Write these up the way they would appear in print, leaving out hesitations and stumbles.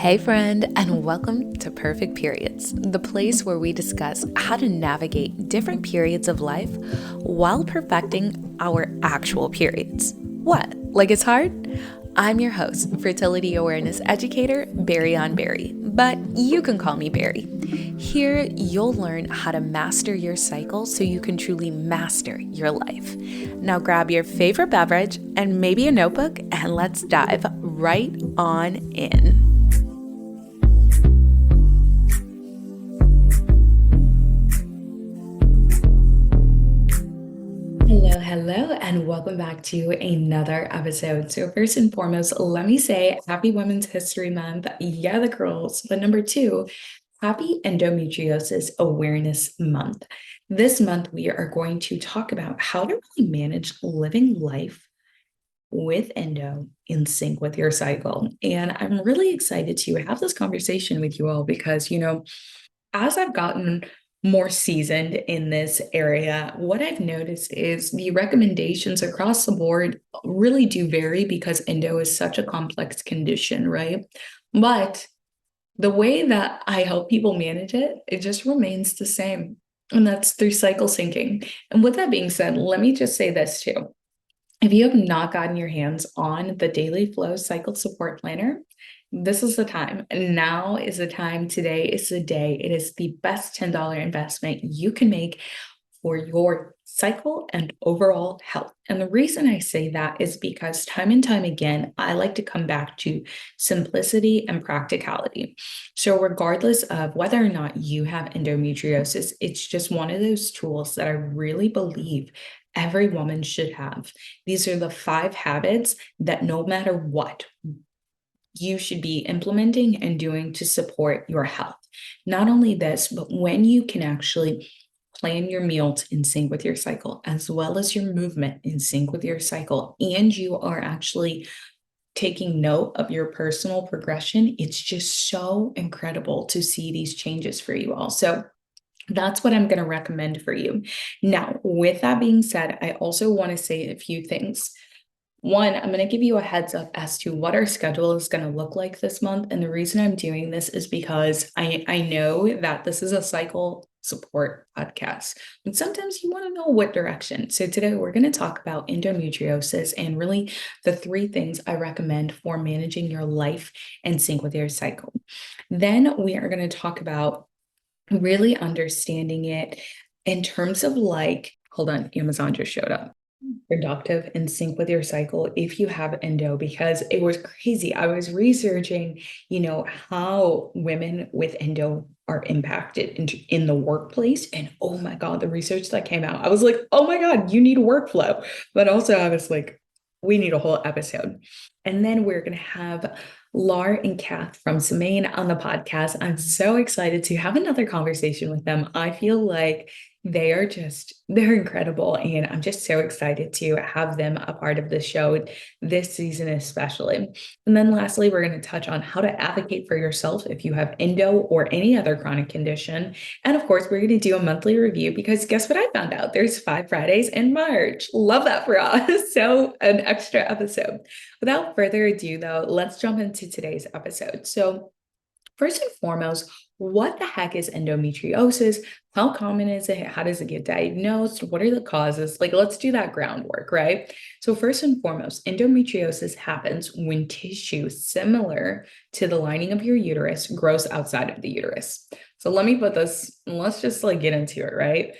Hey, friend, and welcome to Perfect Periods, the place where we discuss how to navigate different periods of life while perfecting our actual periods. What? Like it's hard? I'm your host, fertility awareness educator, Berri on Berri, but you can call me Berri. Here, you'll learn how to master your cycle so you can truly master your life. Now grab your favorite beverage and maybe a notebook, and let's dive right on in. Hello, and welcome back to another episode. So first and foremost, let me say happy Women's History Month. Yeah, the girls. But number two, happy Endometriosis Awareness Month. This month, we are going to talk about how to really manage living life with endo in sync with your cycle. And I'm really excited to have this conversation with you all because, as I've gotten more seasoned in this area, what I've noticed is the recommendations across the board really do vary because endo is such a complex condition, right? But the way that I help people manage it, it just remains the same. And that's through cycle syncing. And with that being said, let me just say this too. If you have not gotten your hands on the Daily Flow Cycle Support Planner, this is the time. Now is the time. Today is the day. It is the best $10 investment you can make for your cycle and overall health. And the reason I say that is because time and time again, I like to come back to simplicity and practicality. So, regardless of whether or not you have endometriosis, it's just one of those tools that I really believe every woman should have. These are the 5 habits that no matter what, you should be implementing and doing to support your health. Not only this, but when you can actually plan your meals in sync with your cycle, as well as your movement in sync with your cycle, and you are actually taking note of your personal progression, it's just so incredible to see these changes for you all. So that's what I'm going to recommend for you. Now, with that being said, I also want to say a few things. One, I'm going to give you a heads up as to what our schedule is going to look like this month. And the reason I'm doing this is because I know that this is a cycle support podcast. And sometimes you want to know what direction. So today we're going to talk about endometriosis and really the 3 things I recommend for managing your life in sync with your cycle. Then we are going to talk about really understanding it in terms of hold on, Amazon just showed up. Productive in sync with your cycle if you have endo, because it was crazy. I was researching, how women with endo are impacted in the workplace. And oh my God, the research that came out, I was like, oh my God, you need a workflow. But also I was like, we need a whole episode. And then we're going to have Lar and Kath from Semaine on the podcast. I'm so excited to have another conversation with them. I feel like they're incredible. And I'm just so excited to have them a part of the show this season, especially. And then lastly, we're going to touch on how to advocate for yourself if you have endo or any other chronic condition. And of course, we're going to do a monthly review because guess what I found out? There's 5 Fridays in March. Love that for us. So an extra episode. Without further ado, though, let's jump into today's episode. So first and foremost, what the heck is endometriosis? How common is it? How does it get diagnosed? What are the causes? Let's do that groundwork, right? So first and foremost, endometriosis happens when tissue similar to the lining of your uterus grows outside of the uterus. So let's just get into it, right?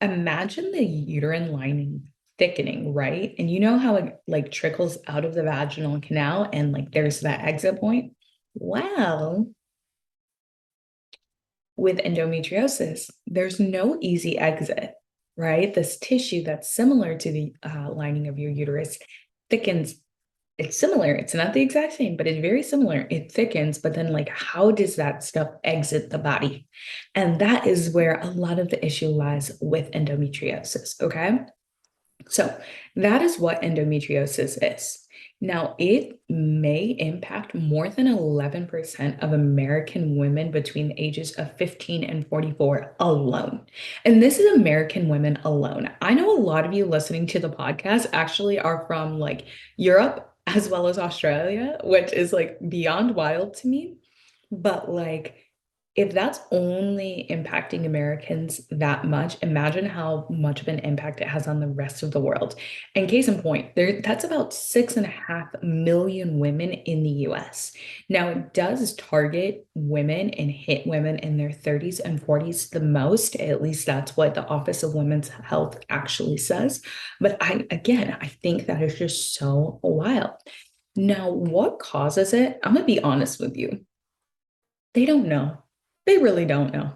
Imagine the uterine lining thickening, right? And you know how it trickles out of the vaginal canal and there's that exit point? Well, with endometriosis, there's no easy exit, right? This tissue that's similar to the lining of your uterus thickens. It's similar. It's not the exact same, but it's very similar. It thickens, but then how does that stuff exit the body? And that is where a lot of the issue lies with endometriosis, okay? So that is what endometriosis is. Now, it may impact more than 11% of American women between the ages of 15 and 44 alone. And this is American women alone. I know a lot of you listening to the podcast actually are from Europe as well as Australia, which is beyond wild to me. But like, if that's only impacting Americans that much, imagine how much of an impact it has on the rest of the world. And case in point, that's about 6.5 million women in the US. Now, it does target women and hit women in their 30s and 40s the most. At least that's what the Office of Women's Health actually says. But again, I think that is just so wild. Now, what causes it? I'm going to be honest with you. They don't know. They really don't know.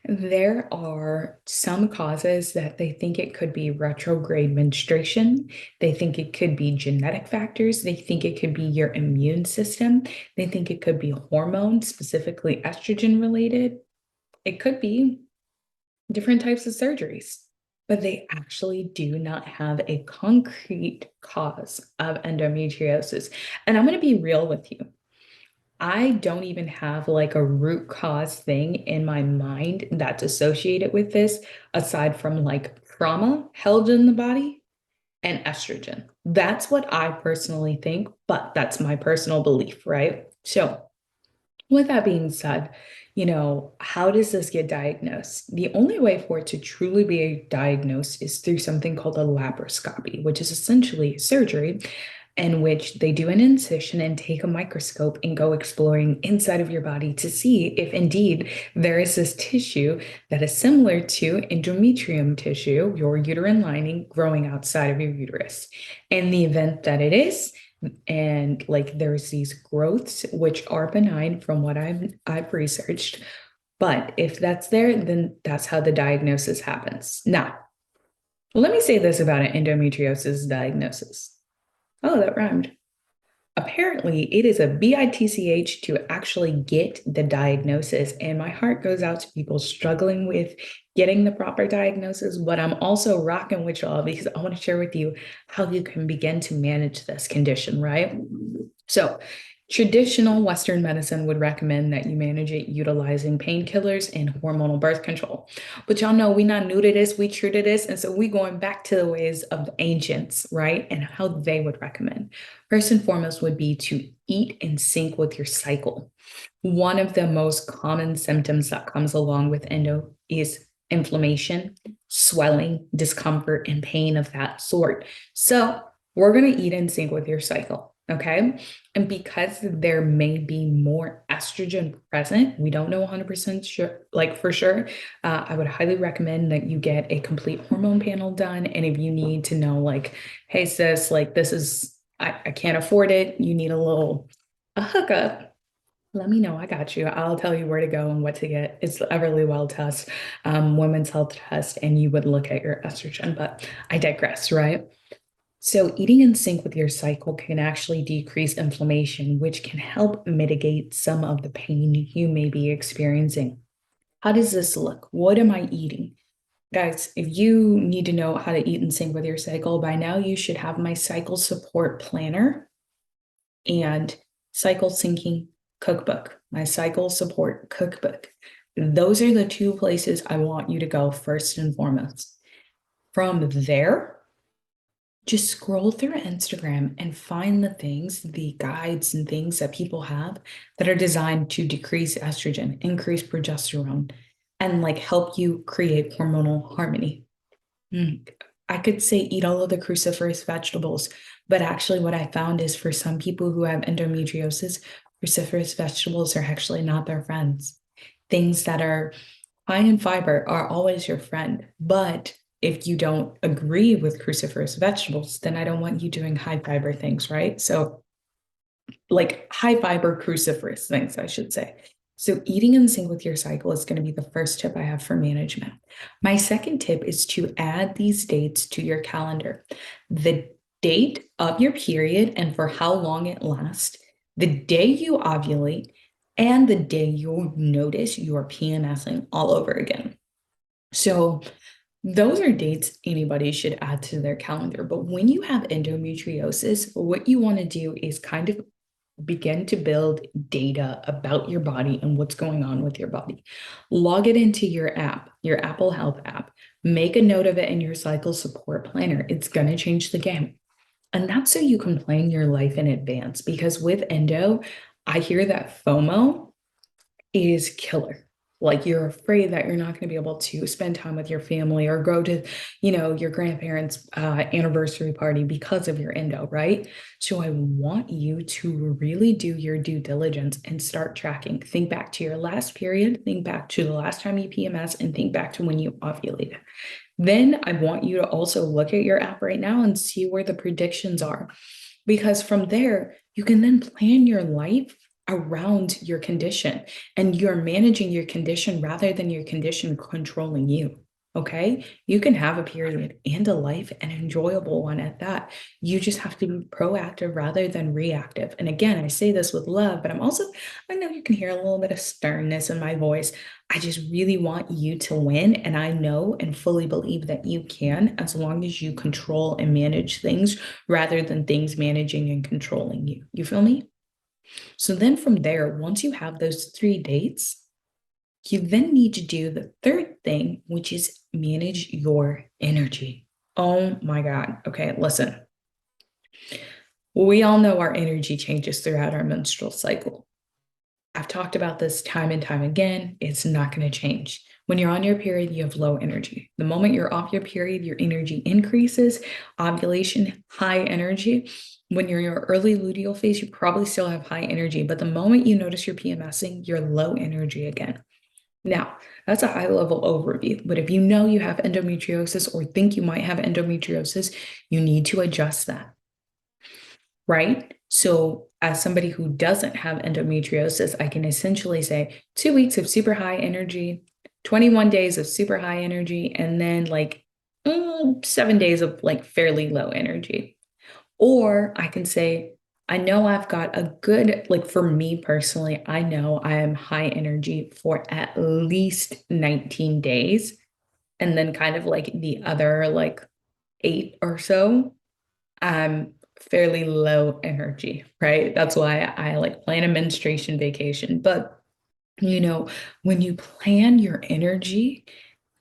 There are some causes that they think it could be retrograde menstruation. They think it could be genetic factors. They think it could be your immune system. They think it could be hormones, specifically estrogen related. It could be different types of surgeries, but they actually do not have a concrete cause of endometriosis. And I'm going to be real with you. I don't even have like a root cause thing in my mind that's associated with this, aside from like trauma held in the body and estrogen. That's what I personally think, but that's my personal belief, right? So, with that being said, how does this get diagnosed? The only way for it to truly be diagnosed is through something called a laparoscopy, which is essentially surgery in which they do an incision and take a microscope and go exploring inside of your body to see if indeed there is this tissue that is similar to endometrium tissue, your uterine lining growing outside of your uterus. In the event that it is, and like there's these growths which are benign from what I've researched, but if that's there, then that's how the diagnosis happens. Now, let me say this about an endometriosis diagnosis. Oh, that rhymed. Apparently, it is a bitch to actually get the diagnosis. And my heart goes out to people struggling with getting the proper diagnosis. But I'm also rocking with y'all because I want to share with you how you can begin to manage this condition, right? So, traditional Western medicine would recommend that you manage it utilizing painkillers and hormonal birth control. But y'all know we not new to this, we true to this. And so we going back to the ways of the ancients, right? And how they would recommend. First and foremost would be to eat in sync with your cycle. One of the most common symptoms that comes along with endo is inflammation, swelling, discomfort, and pain of that sort. So we're going to eat in sync with your cycle. Okay. And because there may be more estrogen present, we don't know 100% sure, like for sure. I would highly recommend that you get a complete hormone panel done. And if you need to know, like, hey, sis, like this is, I can't afford it, you need a hookup, let me know. I got you. I'll tell you where to go and what to get. It's a really well test, women's health test, and you would look at your estrogen, but I digress, right? So, eating in sync with your cycle can actually decrease inflammation, which can help mitigate some of the pain you may be experiencing. How does this look? What am I eating? Guys, if you need to know how to eat in sync with your cycle, by now you should have my cycle support planner and cycle syncing cookbook, my cycle support cookbook. Those are the two places I want you to go first and foremost. From there, just scroll through Instagram and find the things, the guides and things that people have that are designed to decrease estrogen, increase progesterone, and like help you create hormonal harmony. Mm. I could say eat all of the cruciferous vegetables, but actually, what I found is for some people who have endometriosis, cruciferous vegetables are actually not their friends. Things that are high in fiber are always your friend, but if you don't agree with cruciferous vegetables, then I don't want you doing high fiber things, right? So, like high fiber cruciferous things, I should say. So, eating in sync with your cycle is going to be the first tip I have for management. My second tip is to add these dates to your calendar. The date of your period and for how long it lasts, the day you ovulate, and the day you'll notice you're PMSing all over again. So, those are dates anybody should add to their calendar. But when you have endometriosis, what you want to do is kind of begin to build data about your body and what's going on with your body. Log it into your app, your Apple Health app. Make a note of it in your cycle support planner. It's going to change the game. And that's so you can plan your life in advance because with endo, I hear that FOMO is killer. Like you're afraid that you're not going to be able to spend time with your family or go to, your grandparents' anniversary party because of your endo, right? So I want you to really do your due diligence and start tracking. Think back to your last period, think back to the last time you PMS, and think back to when you ovulated. Then I want you to also look at your app right now and see where the predictions are. Because from there, you can then plan your life around your condition and you're managing your condition rather than your condition controlling you. Okay. You can have a period and a life, an enjoyable one at that. You just have to be proactive rather than reactive. And again, I say this with love, but I know you can hear a little bit of sternness in my voice. I just really want you to win. And I know and fully believe that you can, as long as you control and manage things rather than things managing and controlling you. You feel me? So then from there, once you have those 3 dates, you then need to do the third thing, which is manage your energy. Oh my God. Okay, listen. We all know our energy changes throughout our menstrual cycle. I've talked about this time and time again. It's not going to change. When you're on your period, you have low energy. The moment you're off your period, your energy increases. Ovulation, high energy. When you're in your early luteal phase, you probably still have high energy. But the moment you notice you're PMSing, you're low energy again. Now, that's a high level overview. But if you know you have endometriosis or think you might have endometriosis, you need to adjust that, right? So, as somebody who doesn't have endometriosis, I can essentially say 2 weeks of super high energy, 21 days of super high energy, and then 7 days of like fairly low energy. Or I can say, I know I've got a good, like for me personally, I know I am high energy for at least 19 days. And then kind of like the other like 8 or so, I'm fairly low energy, right? That's why I like plan a menstruation vacation. But, you know, when you plan your energy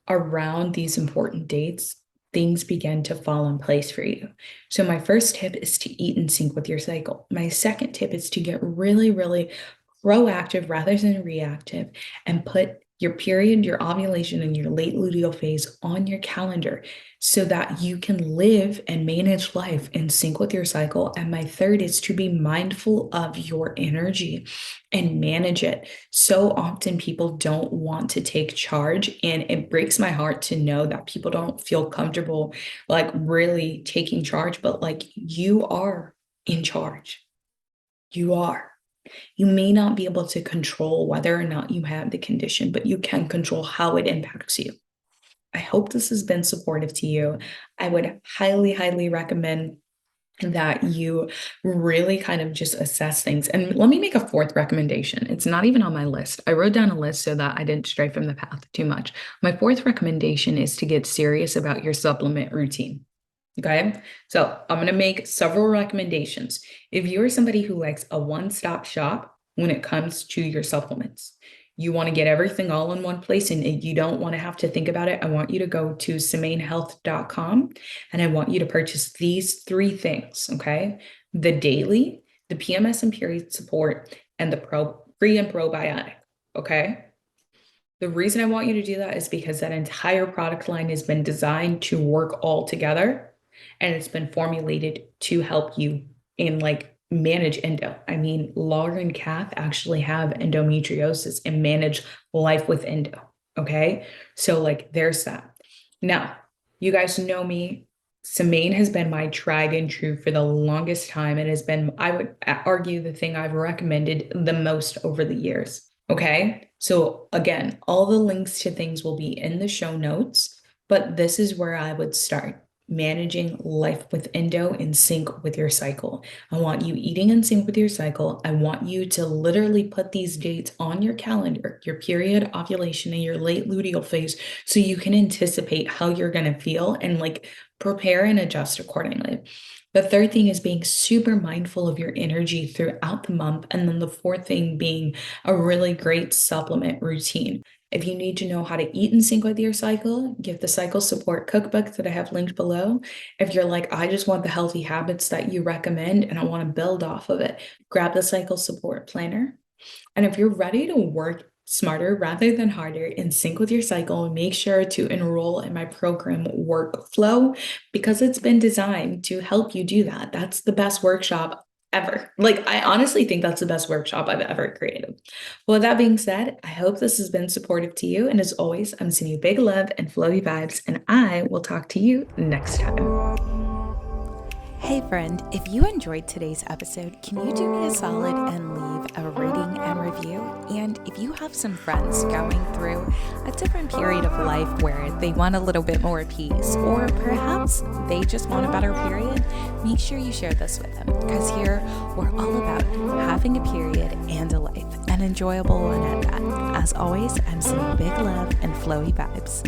around these important dates, things begin to fall in place for you. So, my first tip is to eat in sync with your cycle. My second tip is to get really, really proactive rather than reactive and put your period, your ovulation, and your late luteal phase on your calendar so that you can live and manage life in sync with your cycle. And my third is to be mindful of your energy and manage it. So often people don't want to take charge, and it breaks my heart to know that people don't feel comfortable like really taking charge, but like you are in charge. You are. You may not be able to control whether or not you have the condition, but you can control how it impacts you. I hope this has been supportive to you. I would highly, highly recommend that you really kind of just assess things. And let me make a fourth recommendation. It's not even on my list. I wrote down a list so that I didn't stray from the path too much. My fourth recommendation is to get serious about your supplement routine. Okay, so I'm going to make several recommendations. If you're somebody who likes a one-stop shop when it comes to your supplements, you want to get everything all in one place and you don't want to have to think about it, I want you to go to semainehealth.com and I want you to purchase these 3 things. Okay, the daily, the PMS and period support, and the pre and probiotic. Okay. The reason I want you to do that is because that entire product line has been designed to work all together and it's been formulated to help you in like manage endo. I mean, Laura and Kath actually have endometriosis and manage life with endo. Okay. So, like, there's that. Now, you guys know me. Semaine has been my tried and true for the longest time. It has been, I would argue, the thing I've recommended the most over the years. Okay. So again, all the links to things will be in the show notes, but this is where I would start managing life with endo in sync with your cycle. I want you eating in sync with your cycle. I want you to literally put these dates on your calendar, your period, ovulation, and your late luteal phase, so you can anticipate how you're going to feel and like prepare and adjust accordingly. The third thing is being super mindful of your energy throughout the month. And then the fourth thing being a really great supplement routine. If you need to know how to eat in sync with your cycle, get the cycle support cookbook that I have linked below. If you're like, I just want the healthy habits that you recommend and I want to build off of it, grab the cycle support planner. And if you're ready to work smarter rather than harder, in sync with your cycle, make sure to enroll in my program workflow because it's been designed to help you do that. That's the best workshop ever. Like, I honestly think that's the best workshop I've ever created. Well, with that being said, I hope this has been supportive to you. And as always, I'm sending you big love and flowy vibes, and I will talk to you next time. Hey friend, if you enjoyed today's episode, can you do me a solid and leave a rating and review? And if you have some friends going through a different period of life where they want a little bit more peace, or perhaps they just want a better period, make sure you share this with them, because here we're all about having a period and a life, an enjoyable one at that. As always, I'm sending big love and flowy vibes.